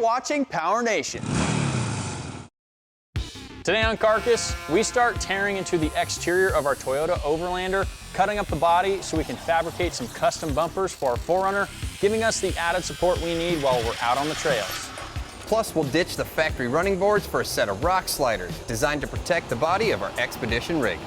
watching PowerNation. Today on Carcass, we start tearing into the exterior of our Toyota Overlander, cutting up the body so we can fabricate some custom bumpers for our 4Runner, giving us the added support we need while we're out on the trails. Plus, we'll ditch the factory running boards for a set of rock sliders designed to protect the body of our Expedition rig.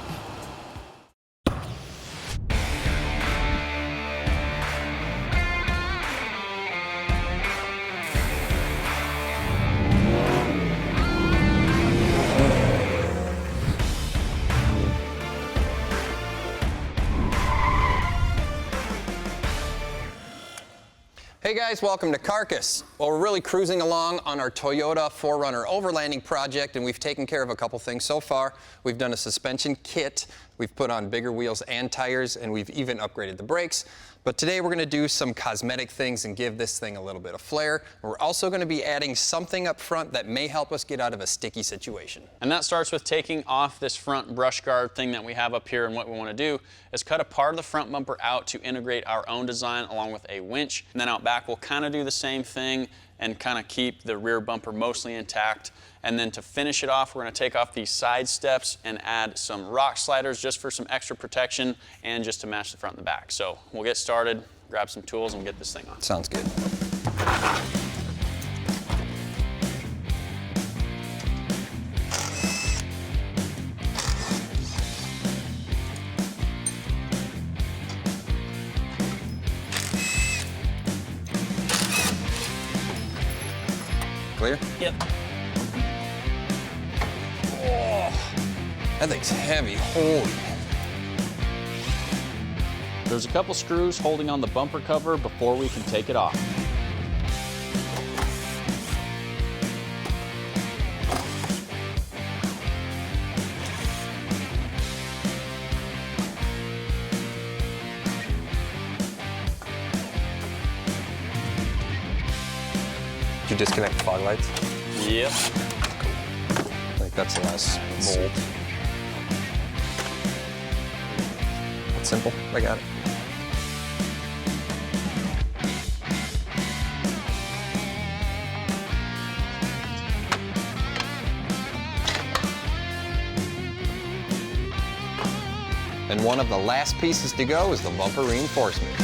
Hey guys, welcome to Carcass. Well, we're really cruising along on our Toyota 4Runner overlanding project, and we've taken care of a couple things so far. We've done a suspension kit, we've put on bigger wheels and tires, and we've even upgraded the brakes. But today we're going to do some cosmetic things and give this thing a little bit of flair. We're also going to be adding something up front that may help us get out of a sticky situation. And that starts with taking off this front brush guard thing that we have up here, and what we want to do is cut a part of the front bumper out to integrate our own design along with a winch. And then out back we'll kind of do the same thing and kind of keep the rear bumper mostly intact. And then to finish it off, we're going to take off these side steps and add some rock sliders just for some extra protection and just to match the front and the back. So we'll get started, grab some tools, and get this thing on. Sounds good. Clear? Yep. That thing's heavy, holy. There's a couple screws holding on the bumper cover before we can take it off. Did you disconnect the fog lights? Yep. I think that's the last bolt. It's simple, I got it. And one of the last pieces to go is the bumper reinforcement.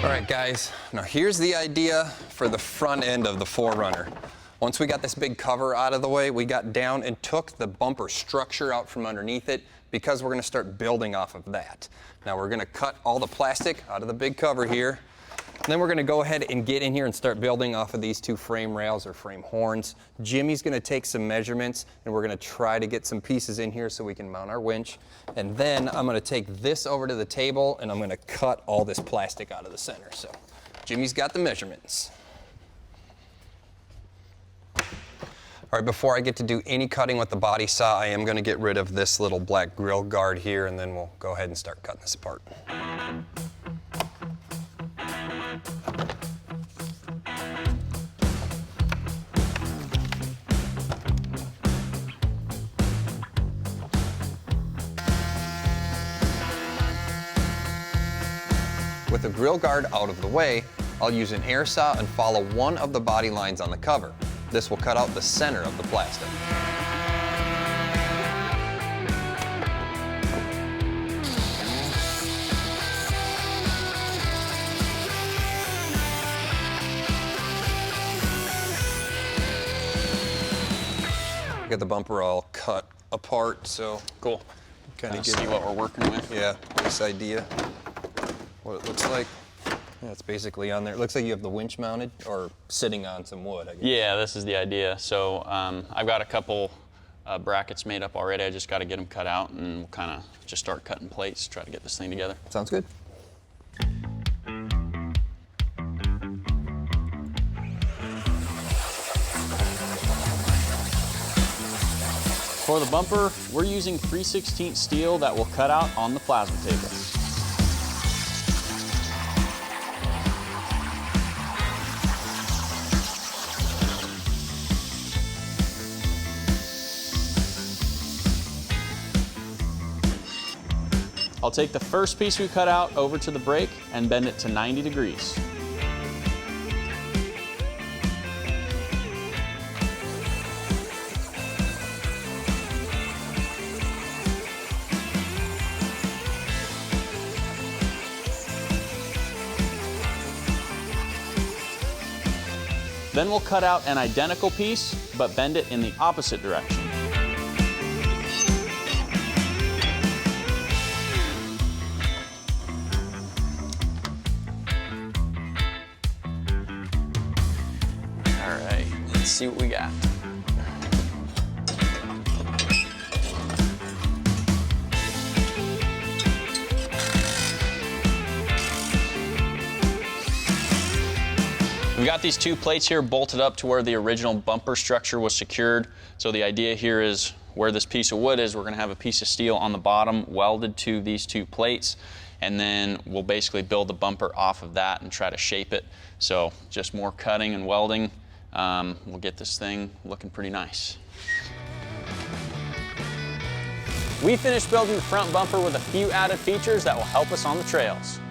All right, guys, now here's the idea for the front end of the 4Runner. Once we got this big cover out of the way, we got down and took the bumper structure out from underneath it because we're going to start building off of that. Now we're going to cut all the plastic out of the big cover here. And then we're going to go ahead and get in here and start building off of these two frame rails or frame horns. Jimmy's going to take some measurements, and we're going to try to get some pieces in here so we can mount our winch. And then I'm going to take this over to the table, and I'm going to cut all this plastic out of the center. So Jimmy's got the measurements. All right, before I get to do any cutting with the body saw, I am going to get rid of this little black grill guard here, and then we'll go ahead and start cutting this apart. With the grill guard out of the way, I'll use an air saw and follow one of the body lines on the cover. This will cut out the center of the plastic. Got the bumper all cut apart, so Cool. kind of See what we're working with. Yeah, this idea, what it looks like. Yeah, it's basically on there. It looks like you have the winch mounted or sitting on some wood, I guess. Yeah, this is the idea. So I've got a couple brackets made up already. I just got to get them cut out, and we'll kind of just start cutting plates, try to get this thing together. Sounds good. For the bumper, we're using 3/16 steel that will cut out on the plasma table. I'll take the first piece we cut out over to the brake and bend it to 90 degrees. Then we'll cut out an identical piece, but bend it in the opposite direction. All right, let's see what we got. We've got these two plates here bolted up to where the original bumper structure was secured. So the idea here is where this piece of wood is, we're gonna have a piece of steel on the bottom welded to these two plates, and then we'll basically build the bumper off of that and try to shape it. So just more cutting and welding. We'll get this thing looking pretty nice. We finished building the front bumper with a few added features that will help us on the trails.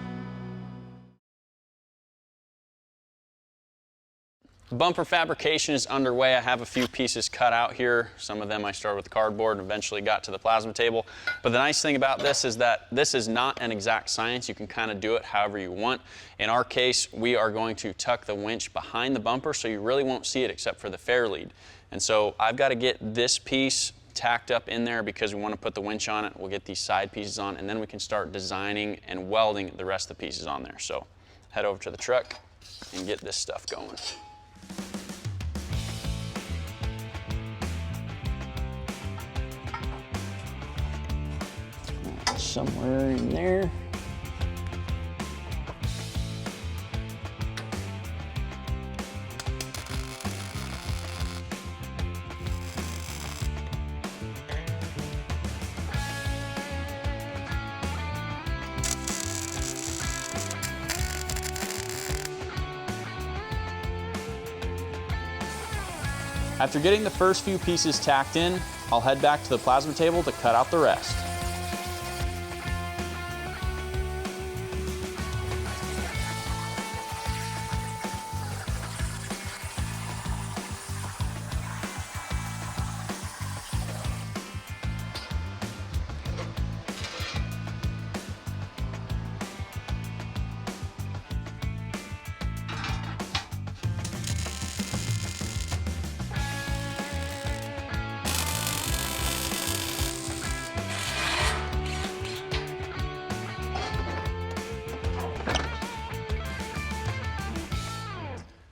Bumper fabrication is underway. I have a few pieces cut out here. Some of them I started with cardboard and eventually got to the plasma table. But the nice thing about this is that this is not an exact science. You can kind of do it however you want. In our case, we are going to tuck the winch behind the bumper so you really won't see it except for the fair lead. And so I've got to get this piece tacked up in there because we want to put the winch on it. We'll get these side pieces on, and then we can start designing and welding the rest of the pieces on there. So head over to the truck and get this stuff going. Somewhere in there. After getting the first few pieces tacked in, I'll head back to the plasma table to cut out the rest.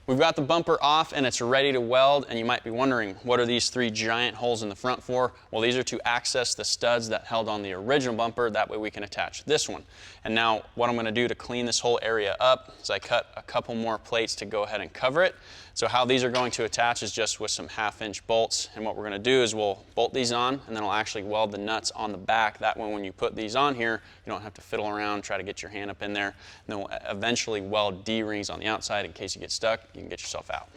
We've got the bumper off and it's ready to weld, and you might be wondering, what are these three giant holes in the front for? Well, these are to access the studs that held on the original bumper. That way we can attach this one. And now what I'm going to do to clean this whole area up is I cut a couple more plates to go ahead and cover it. So how these are going to attach is just with some 1/2-inch bolts, and what we're going to do is we'll bolt these on, and then I'll actually weld the nuts on the back. That way when you put these on here, you don't have to fiddle around, try to get your hand up in there. And then we'll eventually weld D-rings on the outside in case you get stuck, you can get yourself out.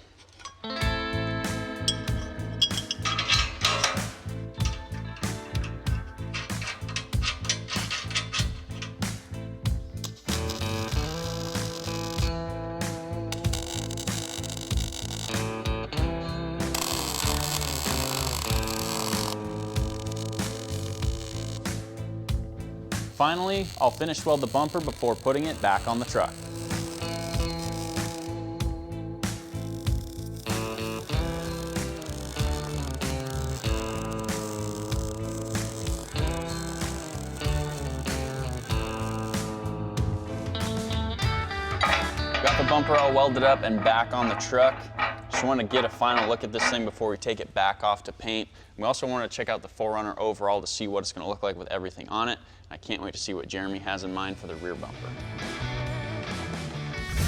Finally, I'll finish weld the bumper before putting it back on the truck. Got the bumper all welded up and back on the truck. Just want to get a final look at this thing before we take it back off to paint. We also want to check out the 4Runner overall to see what it's going to look like with everything on it. I can't wait to see what Jeremy has in mind for the rear bumper.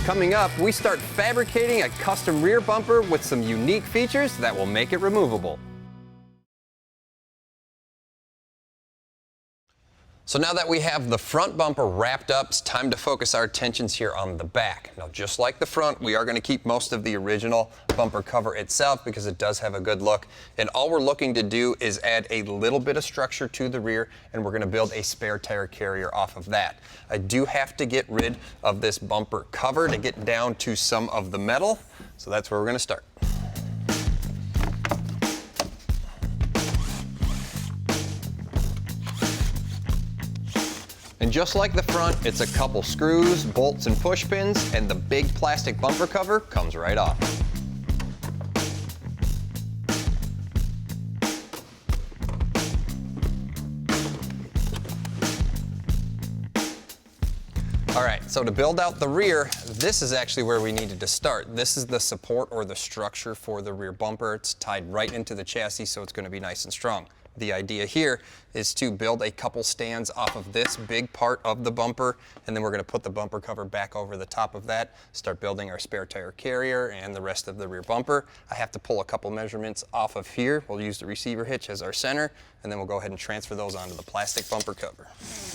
Coming up, we start fabricating a custom rear bumper with some unique features that will make it removable. So now that we have the front bumper wrapped up, it's time to focus our attentions here on the back. Now, just like the front, we are going to keep most of the original bumper cover itself because it does have a good look. And all we're looking to do is add a little bit of structure to the rear, and we're going to build a spare tire carrier off of that. I do have to get rid of this bumper cover to get down to some of the metal, so that's where we're going to start. And just like the front, it's a couple screws, bolts, and push pins, and the big plastic bumper cover comes right off. All right, so to build out the rear, this is actually where we needed to start. This is the support or the structure for the rear bumper. It's tied right into the chassis, so it's going to be nice and strong. The idea here is to build a couple stands off of this big part of the bumper, and then we're going to put the bumper cover back over the top of that, start building our spare tire carrier and the rest of the rear bumper. I have to pull a couple measurements off of here. We'll use the receiver hitch as our center, and then we'll go ahead and transfer those onto the plastic bumper cover.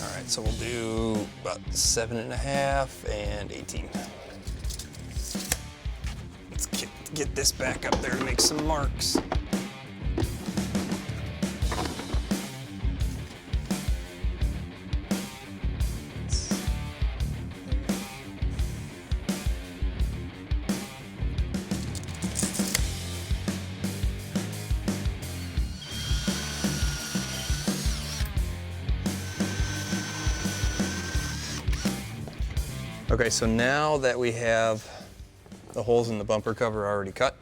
All right, so we'll do about 7.5 and 18. Let's get this back up there to make some marks. Okay, so now that we have the holes in the bumper cover already cut,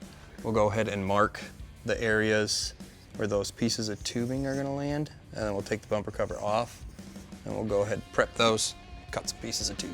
we'll go ahead and mark the areas where those pieces of tubing are going to land, and then we'll take the bumper cover off, and we'll go ahead and prep those, cut some pieces of tube.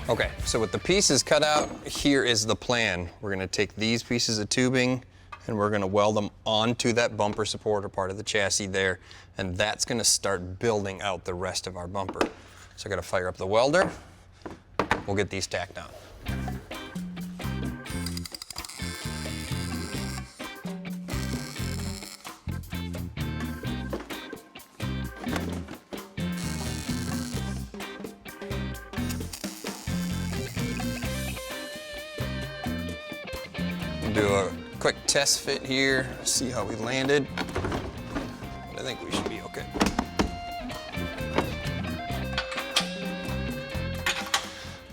Okay, so with the pieces cut out, here is the plan. We're gonna take these pieces of tubing and we're gonna weld them onto that bumper support or part of the chassis there, and that's gonna start building out the rest of our bumper. So I gotta fire up the welder. We'll get these tacked on. Do a quick test fit here, see how we landed. I think we should be okay.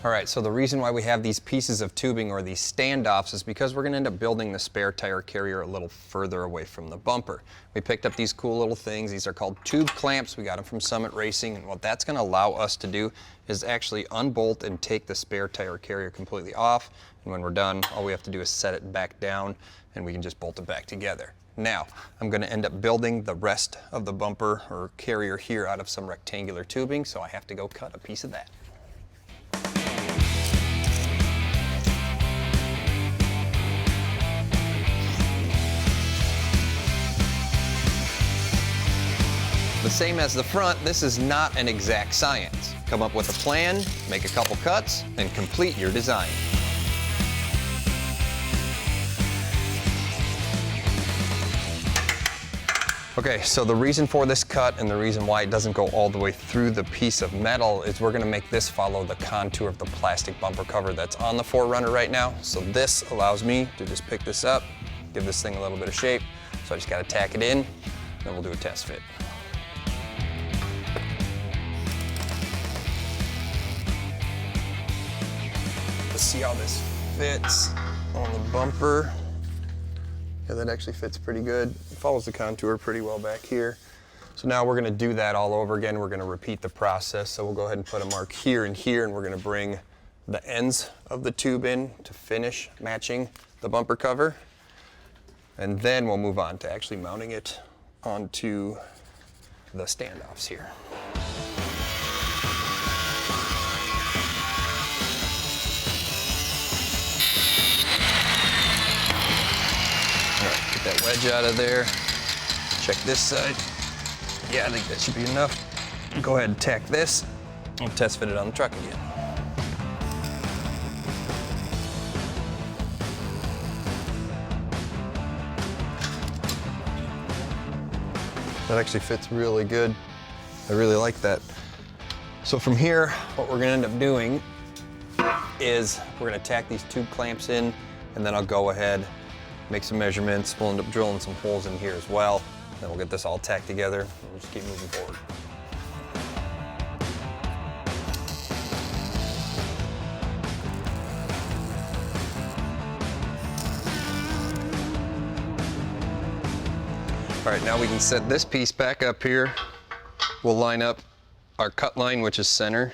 All right, so the reason why we have these pieces of tubing or these standoffs is because we're gonna end up building the spare tire carrier a little further away from the bumper. We picked up these cool little things. These are called tube clamps. We got them from Summit Racing, and what that's gonna allow us to do is actually unbolt and take the spare tire carrier completely off. And when we're done, all we have to do is set it back down and we can just bolt it back together. Now, I'm gonna end up building the rest of the bumper or carrier here out of some rectangular tubing, so I have to go cut a piece of that. The same as the front, this is not an exact science. Come up with a plan, make a couple cuts, and complete your design. Okay, so the reason for this cut and the reason why it doesn't go all the way through the piece of metal is we're gonna make this follow the contour of the plastic bumper cover that's on the 4Runner right now. So this allows me to just pick this up, give this thing a little bit of shape. So I just gotta tack it in, then we'll do a test fit. Let's see how this fits on the bumper. Yeah, that actually fits pretty good. It follows the contour pretty well back here. So now we're gonna do that all over again. We're gonna repeat the process. So we'll go ahead and put a mark here and here, and we're gonna bring the ends of the tube in to finish matching the bumper cover. And then we'll move on to actually mounting it onto the standoffs here. wedge out of there. Check this side. Yeah, I think that should be enough. Go ahead and tack this. We'll test fit it on the truck again. That actually fits really good. I really like that. So from here, what we're gonna end up doing is we're gonna tack these tube clamps in, and then I'll go ahead, make some measurements. We'll end up drilling some holes in here as well. Then we'll get this all tacked together and we'll just keep moving forward. All right, now we can set this piece back up here. We'll line up our cut line, which is center,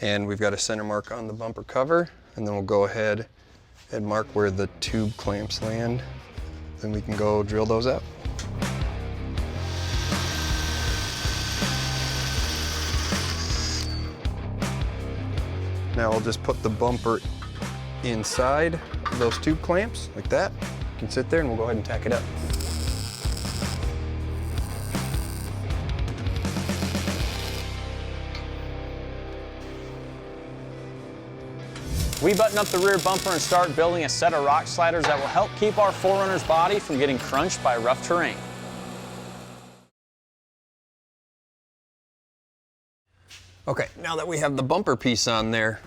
and we've got a center mark on the bumper cover, and then we'll go ahead and mark where the tube clamps land. Then we can go drill those out. Now we'll just put the bumper inside those tube clamps, like that. You can sit there and we'll go ahead and tack it up. We button up the rear bumper and start building a set of rock sliders that will help keep our 4Runner's body from getting crunched by rough terrain. Okay, now that we have the bumper piece on there,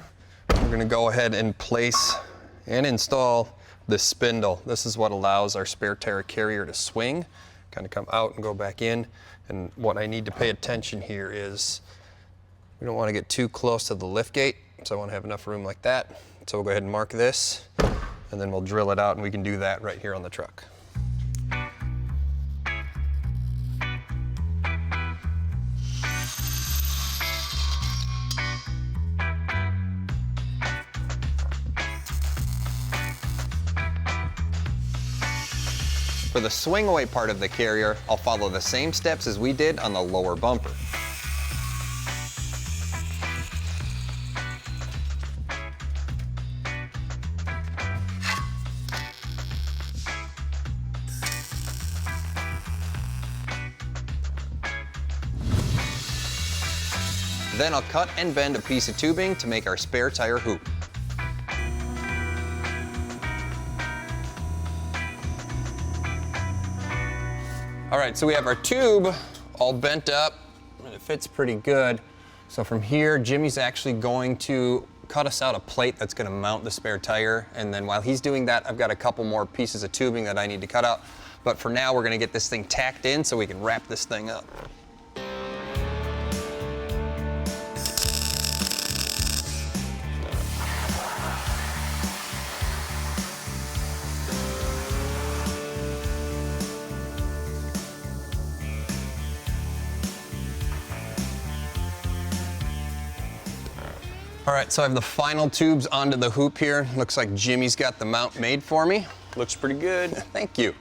we're gonna go ahead and place and install this spindle. This is what allows our spare tire carrier to swing, kind of come out and go back in. And what I need to pay attention here is we don't want to get too close to the lift gate, so I want to have enough room like that. So we'll go ahead and mark this, and then we'll drill it out, and we can do that right here on the truck. For the swing away part of the carrier, I'll follow the same steps as we did on the lower bumper. Then I'll cut and bend a piece of tubing to make our spare tire hoop. All right, so we have our tube all bent up, and it fits pretty good. So from here, Jimmy's actually going to cut us out a plate that's gonna mount the spare tire, and then while he's doing that, I've got a couple more pieces of tubing that I need to cut out. But for now, we're gonna get this thing tacked in so we can wrap this thing up. All right, so I have the final tubes onto the hoop here. Looks like Jimmy's got the mount made for me. Looks pretty good. Thank you.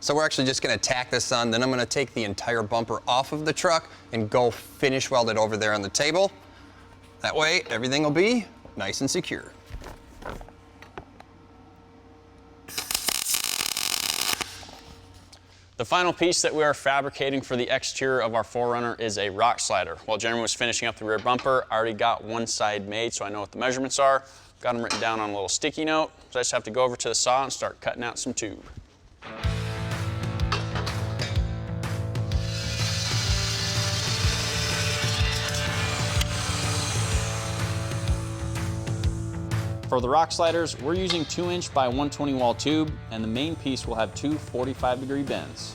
So we're actually just gonna tack this on, then I'm gonna take the entire bumper off of the truck and go finish weld it over there on the table. That way, everything will be nice and secure. The final piece that we are fabricating for the exterior of our 4Runner is a rock slider. While Jeremy was finishing up the rear bumper, I already got one side made, so I know what the measurements are. Got them written down on a little sticky note, so I just have to go over to the saw and start cutting out some tube. For the rock sliders, we're using 2" by 120 wall tube, and the main piece will have two 45-degree bends.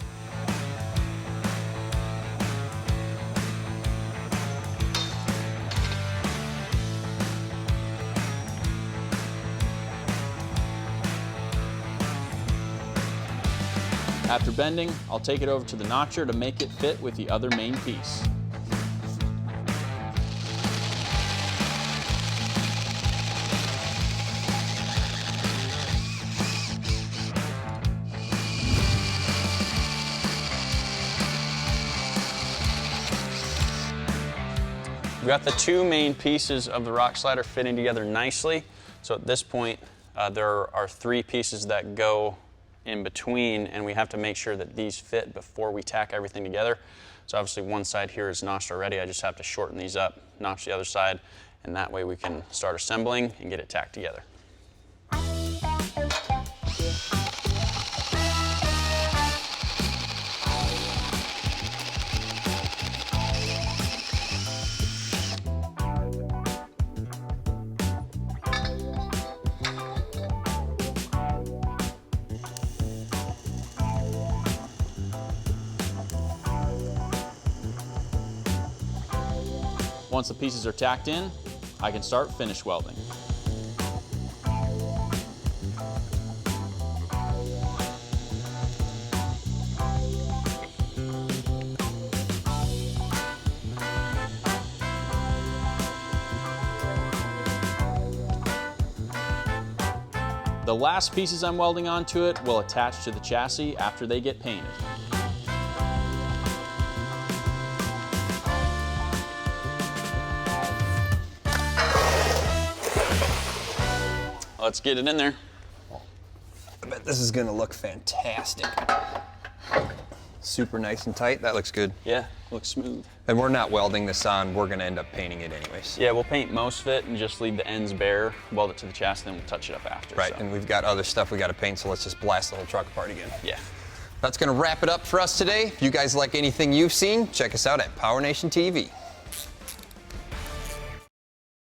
After bending, I'll take it over to the notcher to make it fit with the other main piece. We've got the two main pieces of the rock slider fitting together nicely. So at this point, there are three pieces that go in between, and we have to make sure that these fit before we tack everything together. So obviously one side here is notched already. I just have to shorten these up, notch the other side, and that way we can start assembling and get it tacked together. Once the pieces are tacked in, I can start finish welding. The last pieces I'm welding onto it will attach to the chassis after they get painted. Let's get it in there. I bet this is gonna look fantastic. Super nice and tight. That looks good. Yeah, looks smooth. And we're not welding this on. We're gonna end up painting it anyways. Yeah, we'll paint most of it and just leave the ends bare, weld it to the chassis, then we'll touch it up after. Right, so. and we've got other stuff we gotta paint, so let's just blast the whole truck apart again. Yeah. That's gonna wrap it up for us today. If you guys like anything you've seen, check us out at PowerNation TV.